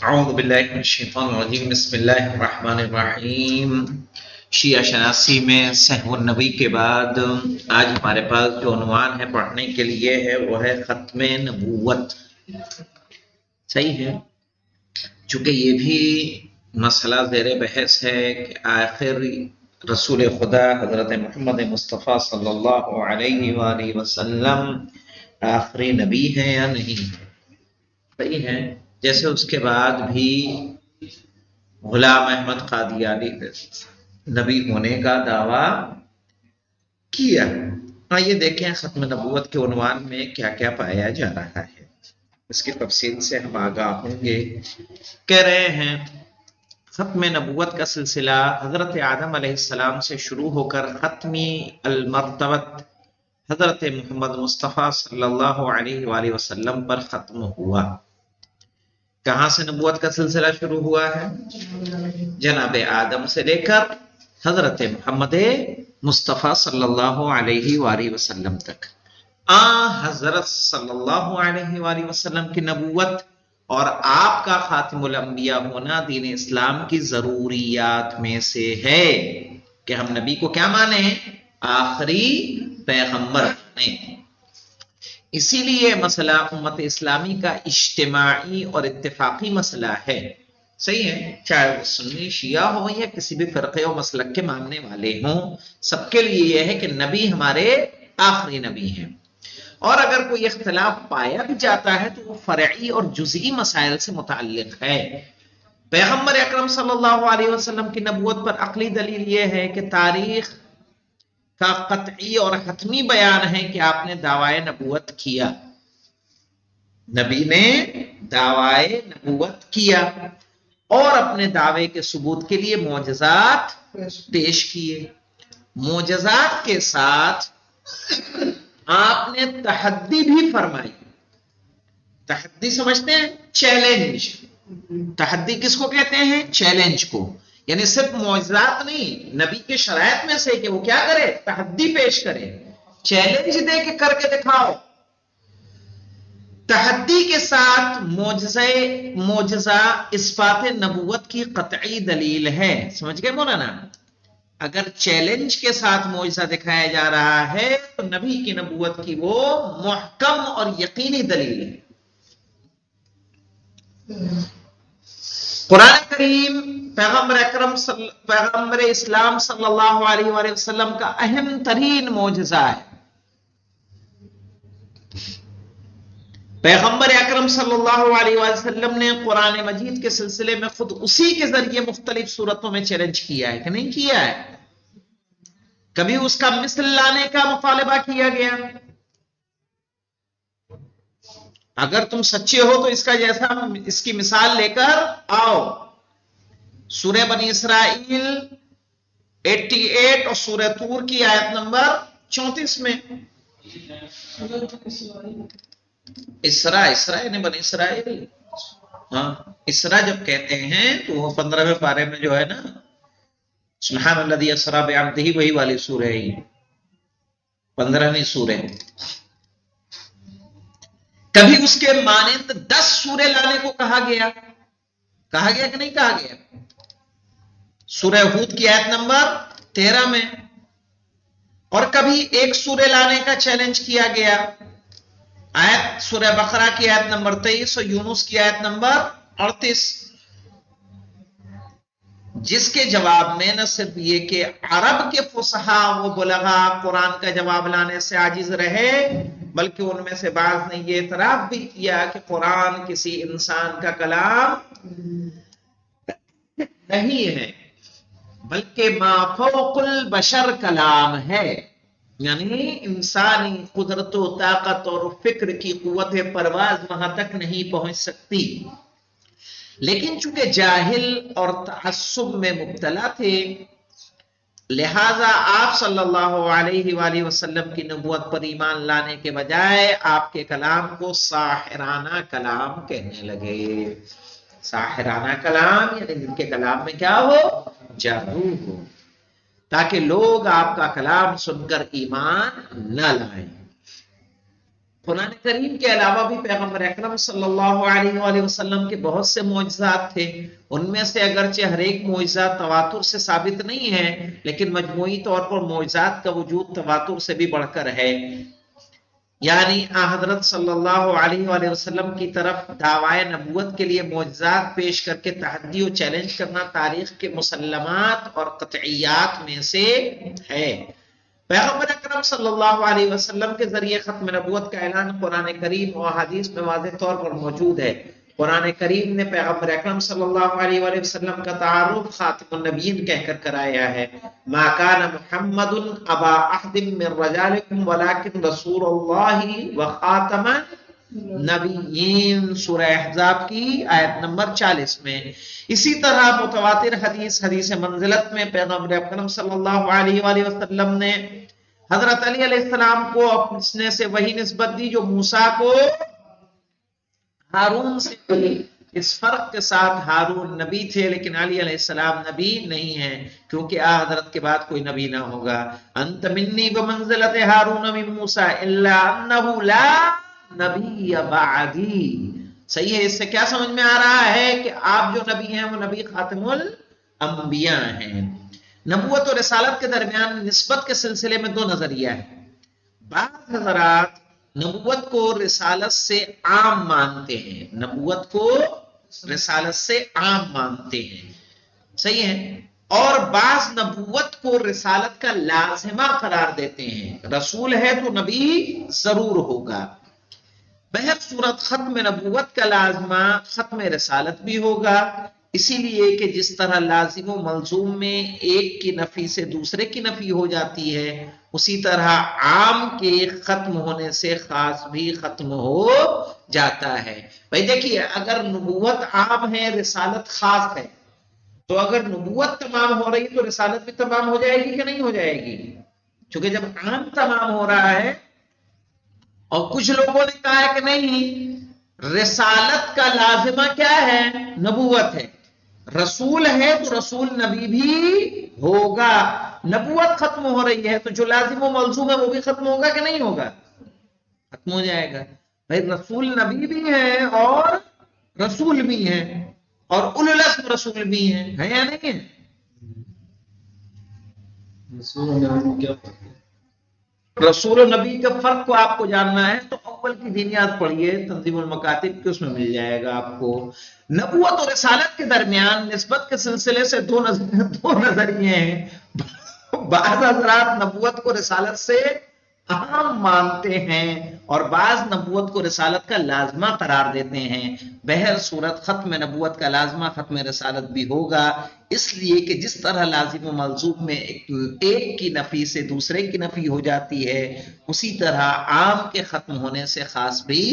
اعوذ باللہ من الشیطان الرجیم بسم اللہ الرحمن الرحیم۔ شیعہ شناسی میں سہو النبی کے بعد آج ہمارے پاس جو عنوان ہے پڑھنے کے لیے ہے وہ ہے ختم نبوت۔ صحیح ہے، چونکہ یہ بھی مسئلہ زیر بحث ہے کہ آخر رسول خدا حضرت محمد مصطفیٰ صلی اللہ علیہ وآلہ وسلم آخری نبی ہے یا نہیں ہے۔ صحیح ہے، جیسے اس کے بعد بھی غلام احمد قادیانی نے نبی ہونے کا دعویٰ کیا۔ آئیے دیکھیں ختم نبوت کے عنوان میں کیا کیا پایا جا رہا ہے، اس کی تفصیل سے ہم آگاہ ہوں گے۔ کہہ رہے ہیں ختم نبوت کا سلسلہ حضرت آدم علیہ السلام سے شروع ہو کر ختمی المرتبت حضرت محمد مصطفیٰ صلی اللہ علیہ وآلہ وسلم پر ختم ہوا۔ کہاں سے نبوت کا سلسلہ شروع ہوا ہے؟ جناب آدم سے لے کر حضرت محمد مصطفیٰ صلی اللہ علیہ وآلہ وسلم تک۔ حضرت صلی اللہ علیہ وآلہ وسلم کی نبوت اور آپ کا خاتم الانبیاء ہونا دین اسلام کی ضروریات میں سے ہے کہ ہم نبی کو کیا مانیں؟ آخری پیغمبر مانیں۔ اسی لیے مسئلہ امت اسلامی کا اجتماعی اور اتفاقی مسئلہ ہے۔ صحیح ہے، چاہے وہ سنی شیعہ ہو یا کسی بھی فرقے و مسلک کے ماننے والے ہوں، سب کے لیے یہ ہے کہ نبی ہمارے آخری نبی ہیں۔ اور اگر کوئی اختلاف پایا بھی جاتا ہے تو وہ فرعی اور جزئی مسائل سے متعلق ہے۔ پیغمبر اکرم صلی اللہ علیہ وسلم کی نبوت پر عقلی دلیل یہ ہے کہ تاریخ کا قطعی اور حتمی بیان ہے کہ آپ نے دعوی نبوت کیا، نبی نے دعوی نبوت کیا اور اپنے دعوے کے ثبوت کے لیے معجزات پیش کیے۔ معجزات کے ساتھ آپ نے تحدی بھی فرمائی۔ تحدی سمجھتے ہیں؟ چیلنج۔ تحدی کس کو کہتے ہیں؟ چیلنج کو۔ یعنی صرف معجزات نہیں، نبی کے شرائط میں سے کہ وہ کیا کرے؟ تحدی پیش کرے، چیلنج دے کے کر کے دکھاؤ۔ تحدی کے ساتھ معجزہ اثبات نبوت کی قطعی دلیل ہے۔ سمجھ گئے مولانا؟ اگر چیلنج کے ساتھ معجزہ دکھایا جا رہا ہے تو نبی کی نبوت کی وہ محکم اور یقینی دلیل ہے۔ قرآن کریم پیغمبر اسلام صلی اللہ علیہ وآلہ وسلم کا اہم ترین معجزہ ہے۔ پیغمبر اکرم صلی اللہ علیہ وآلہ وسلم نے قرآن مجید کے سلسلے میں خود اسی کے ذریعے مختلف صورتوں میں چیلنج کیا ہے کہ نہیں کیا ہے؟ کبھی اس کا مثل لانے کا مطالبہ کیا گیا، اگر تم سچے ہو تو اس کا جیسا اس کی مثال لے کر آؤ۔ سورہ بنی اسرائیل 88 اور سورہ طور کی آیت نمبر 34 میں اسرا یعنی بنی اسرائیل، ہاں اسرا جب کہتے ہیں تو وہ 15ویں پارے میں جو ہے نا سبحان الذی اسری بعبدہ، وہی والی سورہ ہے، 15ویں سورہ۔ کبھی اس کے مانند 10 سورے لانے کو کہا گیا کہ نہیں کہا گیا؟ سورہ ہود کی آیت نمبر 13 میں۔ اور کبھی ایک سورے لانے کا چیلنج کیا گیا، آیت سورہ بقرہ کی آیت نمبر 23 اور یونس کی آیت نمبر 38، جس کے جواب میں نہ صرف یہ کہ عرب کے فصحاء و بلغاء قرآن کا جواب لانے سے عاجز رہے، بلکہ ان میں سے بعض نے یہ اعتراف بھی کیا کہ قرآن کسی انسان کا کلام نہیں ہے بلکہ ما فوق البشر کلام ہے، یعنی انسانی قدرت و طاقت اور فکر کی قوت پرواز وہاں تک نہیں پہنچ سکتی۔ لیکن چونکہ جاہل اور تعصب میں مبتلا تھے، لہذا آپ صلی اللہ علیہ وآلہ وسلم کی نبوت پر ایمان لانے کے بجائے آپ کے کلام کو ساحرانہ کلام کہنے لگے۔ ساحرانہ کلام یعنی جن کے کلام میں کیا ہو؟ جادو ہو، تاکہ لوگ آپ کا کلام سن کر ایمان نہ لائیں۔ قرآن کریم کے علاوہ بھی پیغمبر اکرم صلی اللہ علیہ وآلہ وسلم کے بہت سے معجزات تھے. ان میں سے اگرچہ ہر ایک معجزہ تواتر سے ثابت نہیں ہے، لیکن مجموعی طور پر معجزات کا وجود تواتر سے بھی بڑھ کر ہے. یعنی حضرت صلی اللہ علیہ وآلہ وسلم کی طرف دعوی نبوت کے لیے معجزات پیش کر کے تحدی و چیلنج کرنا تاریخ کے مسلمات اور قطعیات میں سے ہے. پیغمبر اکرم صلی اللہ علیہ وسلم کے ذریعے ختم نبوت کا اعلان قرآن کریم اور حدیث میں واضح طور پر موجود ہے. قرآن کریم نے پیغمبر اکرم صلی اللہ علیہ وآلہ وسلم کا تعارف خاتم النبیین کہہ کر کرایا ہے. ما کان محمد ابا احد من رجالکم ولکن رسول اللہ وخاتم نبیین، سورہ احزاب کی آیت نمبر 40 میں. اسی طرح متواتر حدیث منزلت میں پیغمبر اکرم صلی اللہ علیہ وآلہ وسلم نے حضرت علی علیہ السلام کو اپنے سے وہی نسبت دی جو موسیٰ کو ہارون سے ملی. اس فرق کے ساتھ ہارون نبی تھے لیکن علی علیہ السلام نبی نہیں ہیں، کیونکہ حضرت کے بعد کوئی نبی نہ ہوگا. انت منی بمنزلت ہارون من موسیٰ الا انہ لا نبی بعدی. صحیح ہے. اس سے کیا سمجھ میں آ رہا ہے کہ آپ جو نبی ہیں وہ نبی خاتم الانبیاء ہیں. نبوت اور رسالت کے درمیان نسبت کے سلسلے میں دو نظریہ ہیں. بعض حضرات نبوت کو رسالت سے عام مانتے ہیں، نبوت کو رسالت سے عام مانتے ہیں. صحیح ہے. اور بعض نبوت کو رسالت کا لازمہ قرار دیتے ہیں. رسول ہے تو نبی ضرور ہوگا. بہر صورت ختم نبوت کا لازمہ ختم رسالت بھی ہوگا، اسی لیے کہ جس طرح لازم و ملزوم میں ایک کی نفی سے دوسرے کی نفی ہو جاتی ہے، اسی طرح عام کے ختم ہونے سے خاص بھی ختم ہو جاتا ہے. بھائی دیکھیے، اگر نبوت عام ہے رسالت خاص ہے، تو اگر نبوت تمام ہو رہی ہے تو رسالت بھی تمام ہو جائے گی کہ نہیں ہو جائے گی؟ چونکہ جب عام تمام ہو رہا ہے اور کچھ لوگوں نے کہا ہے کہ نہیں، رسالت کا لازمہ کیا ہے؟ نبوت ہے. رسول ہے تو رسول نبی بھی ہوگا. نبوت ختم ہو رہی ہے تو جو لازم و ملزوم ہے وہ بھی ختم ہوگا کہ نہیں ہوگا؟ ختم ہو جائے گا. بھائی رسول نبی بھی ہے اور رسول بھی ہے اور اولو العزم رسول بھی ہے یا نہیں ہے؟ رسول و نبی کا فرق کو آپ کو جاننا ہے تو اول کی دینیات پڑھیے، تنظیم المکاتب کے، اس میں مل جائے گا آپ کو. نبوت اور رسالت کے درمیان نسبت کے سلسلے سے دو نظریے ہیں. بعض حضرات نبوت کو رسالت سے عام مانتے ہیں اور بعض نبوت کو رسالت کا لازمہ قرار دیتے ہیں. بہر صورت ختم نبوت کا لازمہ ختم رسالت بھی ہوگا، اس لیے کہ جس طرح لازم و ملزوم میں ایک کی نفی سے دوسرے کی نفی ہو جاتی ہے، اسی طرح عام کے ختم ہونے سے خاص بھی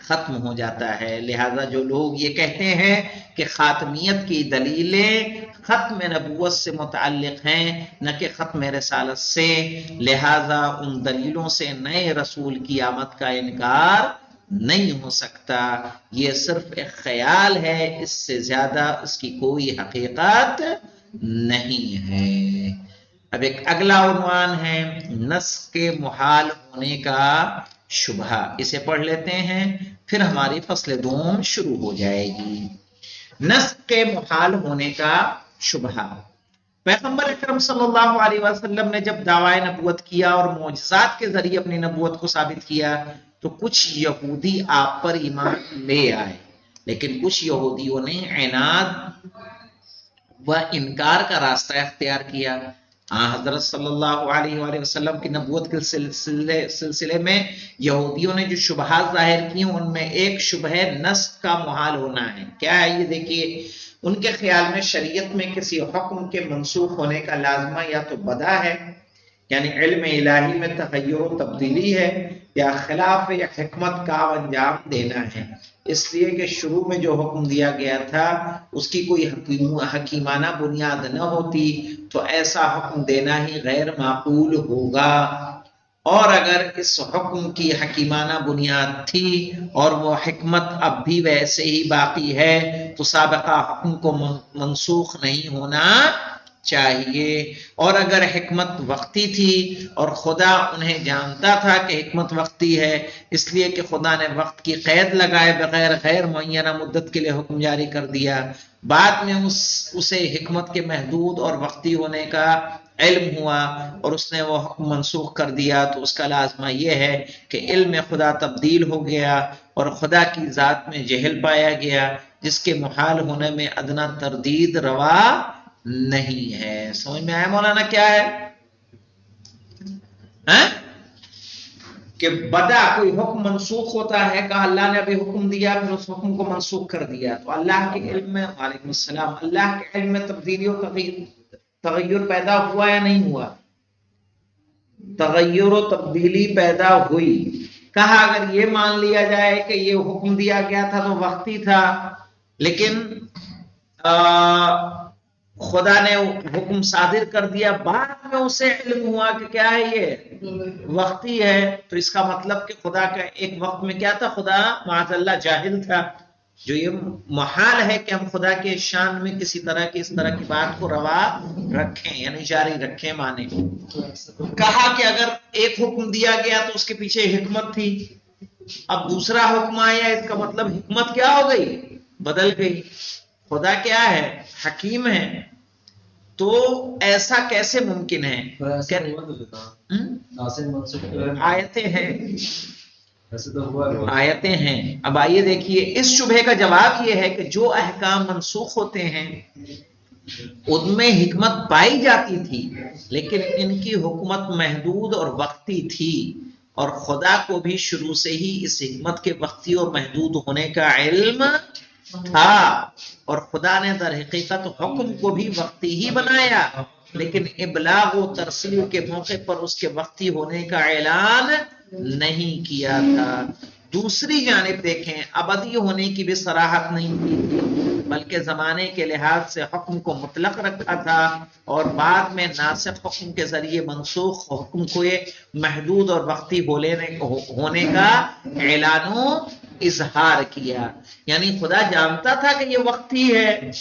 ختم ہو جاتا ہے. لہذا جو لوگ یہ کہتے ہیں کہ خاتمیت کی دلیلیں ختم نبوت سے متعلق ہیں نہ کہ ختم رسالت سے، لہذا ان دلیلوں سے نئے رسول کی آمد کا انکار نہیں ہو سکتا. یہ صرف ایک خیال ہے، اس سے زیادہ اس کی کوئی حقیقت نہیں ہے. اب ایک اگلا عنوان ہے نسخ کے محال ہونے کا شبہ. اسے پڑھ لیتے ہیں پھر ہماری فصل دوم شروع ہو جائے گی. نسخ کے محال ہونے کا شبہ. پیغمبر اکرم صلی اللہ علیہ وسلم نے جب دعوی نبوت کیا اور معجزات کے ذریعے اپنی نبوت کو ثابت کیا تو کچھ یہودی آپ پر ایمان لے آئے، لیکن کچھ یہودیوں نے عناد و انکار کا راستہ اختیار کیا. حضرت صلی اللہ علیہ وآلہ وسلم کی نبوت کے سلسلے میں یہودیوں نے جو شبہات ظاہر کی، ان میں ایک شبہ نسخ کا محال ہونا ہے. کیا ہے یہ دیکھیے. ان کے خیال میں شریعت میں کسی حکم کے منسوخ ہونے کا لازمہ یا تو بدا ہے، یعنی علم الہی میں تغیر و تبدیلی ہے، یا خلاف یا حکمت کا انجام دینا ہے. اس لیے کہ شروع میں جو حکم دیا گیا تھا اس کی کوئی حکیمانہ بنیاد نہ ہوتی تو ایسا حکم دینا ہی غیر معقول ہوگا. اور اگر اس حکم کی حکیمانہ بنیاد تھی اور وہ حکمت اب بھی ویسے ہی باقی ہے تو سابقہ حکم کو منسوخ نہیں ہونا چاہیے، اور اگر حکمت وقتی تھی اور خدا انہیں جانتا تھا کہ حکمت وقتی ہے، اس لیے کہ خدا نے وقت کی قید لگائے بغیر غیر معینہ مدت کے لیے حکم جاری کر دیا، بعد میں اسے حکمت کے محدود اور وقتی ہونے کا علم ہوا اور اس نے وہ حکم منسوخ کر دیا، تو اس کا لازمہ یہ ہے کہ علم خدا تبدیل ہو گیا اور خدا کی ذات میں جہل پایا گیا، جس کے محال ہونے میں ادنا تردید روا نہیں ہے۔ سمجھ میں آیا مولانا کیا ہے؟ ہاں؟ کہ بدا کوئی حکم منسوخ ہوتا ہے، کہا اللہ نے ابھی حکم دیا پھر اس حکم کو منسوخ کر دیا، تو اللہ کے علم میں، وعلیکم السلام، اللہ کے علم میں تبدیلی و تغیر پیدا ہوا یا نہیں ہوا؟ تغیر و تبدیلی پیدا ہوئی۔ کہا اگر یہ مان لیا جائے کہ یہ حکم دیا گیا تھا تو وقتی تھا، لیکن خدا نے حکم صادر کر دیا، بعد میں اسے علم ہوا کہ کیا ہے یہ وقتی ہے، تو اس کا مطلب کہ خدا کا ایک وقت میں کیا تھا؟ خدا معاذ اللہ جاہل تھا، جو یہ محال ہے کہ ہم خدا کے شان میں کسی طرح کی اس طرح کی بات کو روا رکھیں، یعنی جاری رکھیں مانے۔ کہا کہ اگر ایک حکم دیا گیا تو اس کے پیچھے حکمت تھی، اب دوسرا حکم آیا، اس کا مطلب حکمت کیا ہو گئی؟ بدل گئی۔ خدا کیا ہے؟ حکیم ہے، تو ایسا کیسے ممکن ہے؟ آیتیں ہیں، آیتیں ہیں۔ اب آئیے دیکھیے، اس شبہے کا جواب یہ ہے کہ جو احکام منسوخ ہوتے ہیں ان میں حکمت پائی جاتی تھی، لیکن ان کی حکمت محدود اور وقتی تھی، اور خدا کو بھی شروع سے ہی اس حکمت کے وقتی اور محدود ہونے کا علم تھا، اور خدا نے در حقیقت حکم کو بھی وقتی ہی بنایا، لیکن ابلاغ و ترسیل کے موقع پر اس کے وقتی ہونے کا اعلان نہیں کیا تھا۔ دوسری جانب دیکھیں، ابدی ہونے کی بھی صراحت نہیں کی تھی، بلکہ زمانے کے لحاظ سے حکم کو مطلق رکھا تھا، اور بعد میں ناسخ حکم کے ذریعے منسوخ حکم کو محدود اور وقتی ہونے کا اعلان و اظہار کیا۔ یعنی خدا جانتا تھا کہ یہ وقتی ہے،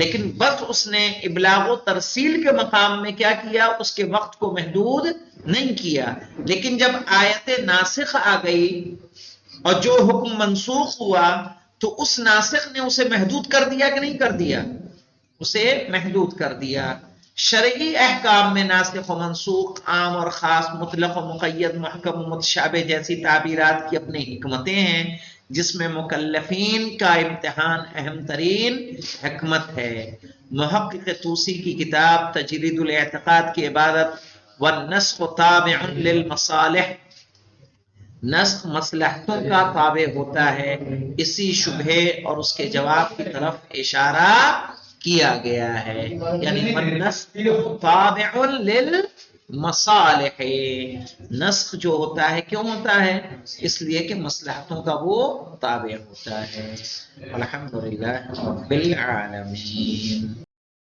لیکن بس اس نے ابلاغ و ترسیل کے مقام میں کیا کیا؟ اس کے وقت کو محدود نہیں کیا، لیکن جب آیت ناسخ آ گئی اور جو حکم منسوخ ہوا تو اس ناسخ نے اسے محدود کر دیا کہ نہیں کر دیا؟ اسے محدود کر دیا۔ شرعی احکام میں ناسخ و منسوخ، عام اور خاص، مطلق و مقید، محکم و متشابہ جیسی تعبیرات کی اپنی حکمتیں ہیں، جس میں مکلفین کا امتحان اہم ترین حکمت ہے۔ محقق طوسی کی کتاب تجرید الاعتقاد کی عبارت والنسخ تابع للمصالح، نسخ مصلحتوں کا تابع ہوتا ہے، اسی شبہے اور اس کے جواب کی طرف اشارہ کیا گیا ہے، یعنی والنسخ تابع للمصالح، نسخ جو ہوتا ہے کیوں ہوتا ہے؟ اس لیے کہ مصلحتوں کا وہ تابع ہوتا ہے۔ الحمدللہ رب العالمین۔